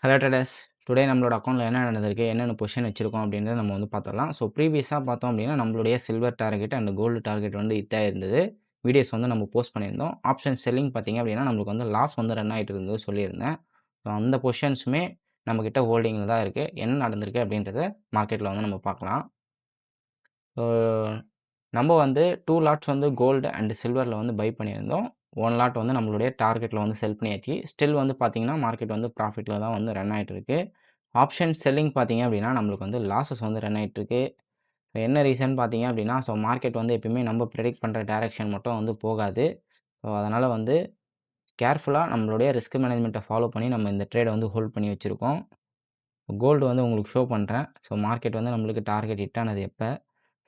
Hello traders. Today நம்மளோட அக்கவுண்ட்ல என்ன நடந்திருக்கு, என்னென்ன பொசிஷன் வச்சிருக்கோம் அப்படின்றத நம்ம வந்து பார்த்துடலாம். ஸோ ப்ரீவியஸா பார்த்தோம் அப்படின்னா, நம்மளுடைய silver target and gold target வந்து ஹிட் ஆயிருந்தது. வீடியோஸ் வந்து நம்ம போஸ்ட் பண்ணியிருந்தோம். ஆப்ஷன் செல்லிங் பார்த்தீங்க அப்படின்னா, நம்மளுக்கு வந்து லாஸ் வந்து ரன் ஆயிட்டு இருந்தது சொல்லியிருந்தேன். ஸோ அந்த பொசிஷன்ஸுமே நம்மகிட்ட ஹோல்டிங்ல தான் இருக்கு. என்ன நடந்திருக்கு அப்படின்றத மார்க்கெட்ல வந்து நம்ம பார்க்கலாம். ஸோ நம்ம வந்து 2 லாட்ஸ் வந்து கோல்டு அண்ட் சில்வர்ல வந்து பை பண்ணியிருந்தோம். 1 லாட் வந்து நம்மளுடைய டார்கெட்ல வந்து செல் பண்ணியாச்சு. ஸ்டில் வந்து பார்த்தீங்கன்னா, மார்க்கெட் வந்து ப்ராஃபிட்ல தான் வந்து ரன் ஆயிட்டு இருக்கு. ஆப்ஷன் செல்லிங் பார்த்தீங்க அப்படின்னா, நம்மளுக்கு வந்து லாஸஸ் வந்து ரன் ஆயிட்டுருக்கு. என்ன ரீசன் பார்த்தீங்க அப்படின்னா, ஸோ மார்க்கெட் வந்து எப்பயுமே நம்ம பிரெடிக்ட் பண்ணுற டைரக்ஷன் மட்டும் வந்து போகாது. ஸோ அதனால வந்து கேர்ஃபுல்லா நம்மளுடைய ரிஸ்க் மேனேஜ்மெண்ட்ட ஃபாலோ பண்ணி நம்ம இந்த ட்ரேட வந்து ஹோல்ட் பண்ணி வச்சிருக்கோம். கோல்டு வந்து உங்களுக்கு ஷோ பண்றேன். ஸோ மார்க்கெட் வந்து நம்மளுக்கு டார்கெட் ஹிட் ஆனது எப்ப?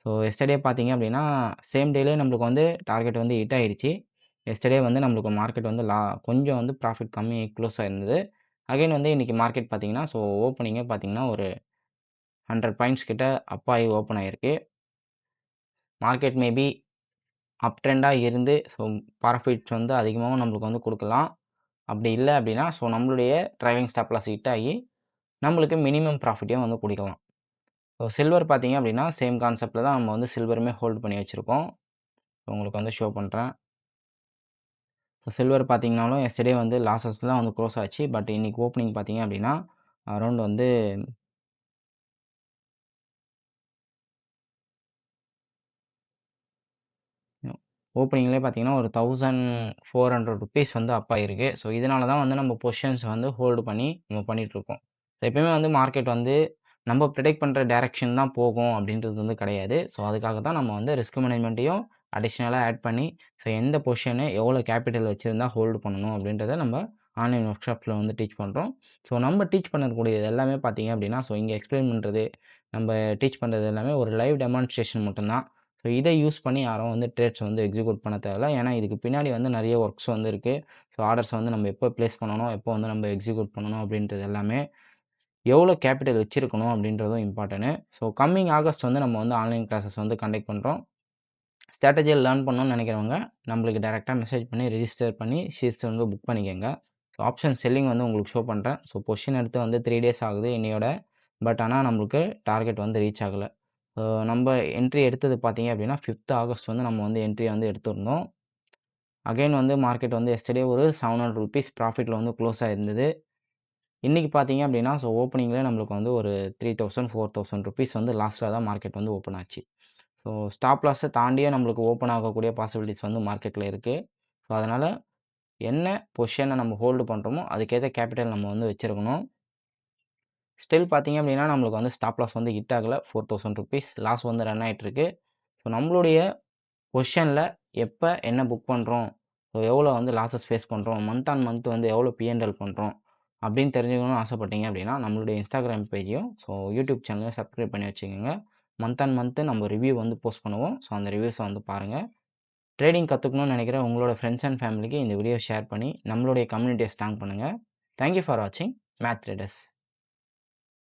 ஸோ எஸ்டர்டே பார்த்தீங்க அப்படின்னா, சேம் டேலயே நம்மளுக்கு வந்து டார்கெட் வந்து ஹிட் ஆயிடுச்சு. எஸ்டர்டே வந்து நம்மளுக்கு மார்க்கெட் வந்து கொஞ்சம் வந்து ப்ராஃபிட் கம்மியாகி க்ளோஸ் ஆயிருந்தது. அகைன் வந்து இன்னைக்கு மார்க்கெட் பார்த்தீங்கன்னா, ஸோ ஓப்பனிங்கே பார்த்தீங்கன்னா ஒரு 100 பாயிண்ட்ஸ் கிட்ட அப் ஆகி ஓப்பன் ஆயிருக்கு. மார்க்கெட் மேபி அப் ட்ரெண்டா இருந்து ஸோ ப்ராஃபிட்ஸ் வந்து அதிகமாவும் நம்மளுக்கு வந்து குடுக்கலாம். அப்படி இல்ல அப்படின்னா, ஸோ நம்மளுடைய ட்ரைலிங் ஸ்டாப் லாஸ் ஹிட் ஆகி நம்மளுக்கு மினிமம் ப்ராஃபிட்டையும் வந்து குடுக்கலாம். ஸோ சில்வர் பார்த்தீங்க அப்படின்னா, சேம் கான்செப்ட்ல தான் நம்ம வந்து சில்வருமே ஹோல்ட் பண்ணி வச்சிருக்கோம். உங்களுக்கு வந்து ஷோ பண்றேன். ஸோ சில்வர் பார்த்தீங்கனாலும் எஸ்டர்டே வந்து லாஸஸ் தான் வந்து குளோஸ் ஆச்சு. பட் இன்னைக்கு ஓப்பனிங் பார்த்தீங்க அப்படின்னா, அரவுண்ட் வந்து ஓப்பனிங்லேயே பார்த்தீங்கன்னா, ஒரு ₹1400 வந்து அப் ஆயிருக்கு. ஸோ இதனால தான் வந்து நம்ம பொசிஷன்ஸ் வந்து ஹோல்டு பண்ணி நம்ம பண்ணிட்டுருக்கோம். ஸோ எப்பயுமே வந்து மார்க்கெட் வந்து நம்ம ப்ரிடிக்ட் பண்ற டைரக்ஷன் தான் போகும் அப்படின்றது வந்து கிடையாது. ஸோ அதுக்காக தான் நம்ம வந்து ரிஸ்க் மேனேஜ்மெண்ட்டையும் அடிஷனலா ஆட் பண்ணி, ஸோ எந்த பொசிஷனு எவ்வளோ கேப்பிட்டல் வச்சிருந்தா ஹோல்டு பண்ணணும் அப்படின்றத நம்ம ஆன்லைன் ஒர்க் ஷாப்ல வந்து டீச் பண்றோம். ஸோ நம்ம டீச் பண்ணக்கூடியது எல்லாமே பார்த்தீங்க அப்படின்னா, ஸோ இங்க எக்ஸ்பிளைன் பண்றது, நம்ம டீச் பண்றது எல்லாமே ஒரு லைவ் டெமான்ஸ்ட்ரேஷன் மட்டும் தான். ஸோ இத யூஸ் பண்ணி யாரும் வந்து ட்ரேட்ஸ் வந்து எக்ஸிக்யூட் பண்ண தேவையில்ல. ஏன்னா, இதுக்கு பின்னாடி வந்து நெறைய ஒர்க்ஸ் வந்து இருக்கு. ஸோ ஆர்டர்ஸ் வந்து நம்ம எப்போ பிளேஸ் பண்ணணும், எப்போ வந்து நம்ம எக்ஸிக்யூட் பண்ணணும் அப்படின்றது எல்லாமே, எவ்வளோ கேப்பிட்டல் வச்சிருக்கணும் அப்படின்றதும் இம்பார்ட்டன்ட்டு. ஸோ கம்மிங் ஆகஸ்ட் வந்து நம்ம வந்து ஆன்லைன் கிளாஸஸ் வந்து கண்டக்ட் பண்றோம். ஸ்ட்ராட்டஜிய லேர்ன் பண்ணணும்னு நெனைக்கிறவங்க, நம்மளுக்கு டைரக்ட்டா மெசேஜ் பண்ணி ரிஜிஸ்டர் பண்ணி ஷீட்ஸ் வந்து புக் பண்ணிக்கங்க. ஸோ ஆப்ஷன் செல்லிங் வந்து உங்களுக்கு ஷோ பண்றேன். ஸோ பொசிஷன் எடுத்து வந்து 3 டேஸ் ஆகுது இன்னையோட. பட் ஆனா நம்மளுக்கு டார்கெட் வந்து ரீச் ஆகல. நம்ப என்ட்ரி எடுத்தது பார்த்தீங்க அப்படின்னா, 5த் ஆகஸ்ட் வந்து நம்ம வந்து என்ட்ரி வந்து எடுத்திருந்தோம். அகைன் வந்து மார்க்கெட் வந்து எஸ்டர்டே ஒரு ₹700 ப்ராஃபிட்ல வந்து குளோஸ் ஆயிருந்தது. இன்னைக்கு பார்த்தீங்க அப்படின்னா, ஸோ ஓப்பனிங்லயே நம்மளுக்கு வந்து ஒரு 3000, ₹4000 வந்து லாஸ்ட்ல தான் மார்க்கெட் வந்து ஓப்பன் ஆச்சு. ஸோ ஸ்டாப் லாஸ தாண்டியே நம்மளுக்கு ஓப்பன் ஆகக்கூடிய பாசிபிலிட்டீஸ் வந்து மார்க்கெட்ல இருக்கு. ஸோ அதனால என்ன பொசிஷன நம்ம ஹோல்டு பண்றோமோ, அதுக்கேத்த கேப்பிட்டல் நம்ம வந்து வச்சிருக்கணும். ஸ்டில் பார்த்தீங்க அப்படின்னா, நம்மளுக்கு வந்து ஸ்டாப் லாஸ் வந்து ஹிட் ஆகல. ₹4000 லாஸ் வந்து ரன் ஆயிட்டு இருக்கு. ஸோ நம்மளுடைய பொசிஷன்ல எப்ப என்ன புக் பண்றோம்? ஸோ எவ்வளோ வந்து லாஸஸ் ஃபேஸ் பண்றோம்? மந்த் ஆன் மந்த் வந்து எவ்வளோ P&L பண்றோம்? அப்படின்னு தெரிஞ்சுக்கணும்னு ஆசைப்பட்டீங்க அப்படின்னா, நம்மளுடைய Instagram பேஜையும், ஸோ YouTube சேனலையும் சப்ஸ்கிரைப் பண்ணி வச்சுக்கோங்க. மந்த் ஆன் மந்த் நம்ம ரிவ்யூ வந்து போஸ்ட் பண்ணுவோம். ஸோ அந்த ரிவ்யூஸ வந்து பாருங்க. ட்ரேடிங் கத்துக்கணும்னு நினைக்கிற உங்களோட ஃப்ரெண்ட்ஸ் அண்ட் ஃபேமிலிக்கு இந்த வீடியோ ஷேர் பண்ணி நம்மளுடைய கம்யூனிட்டிய ஸ்ட்ராங் பண்ணுங்க. தேங்க் யூ ஃபார் வாட்சிங் மேத் ட்ரேடர்ஸ்.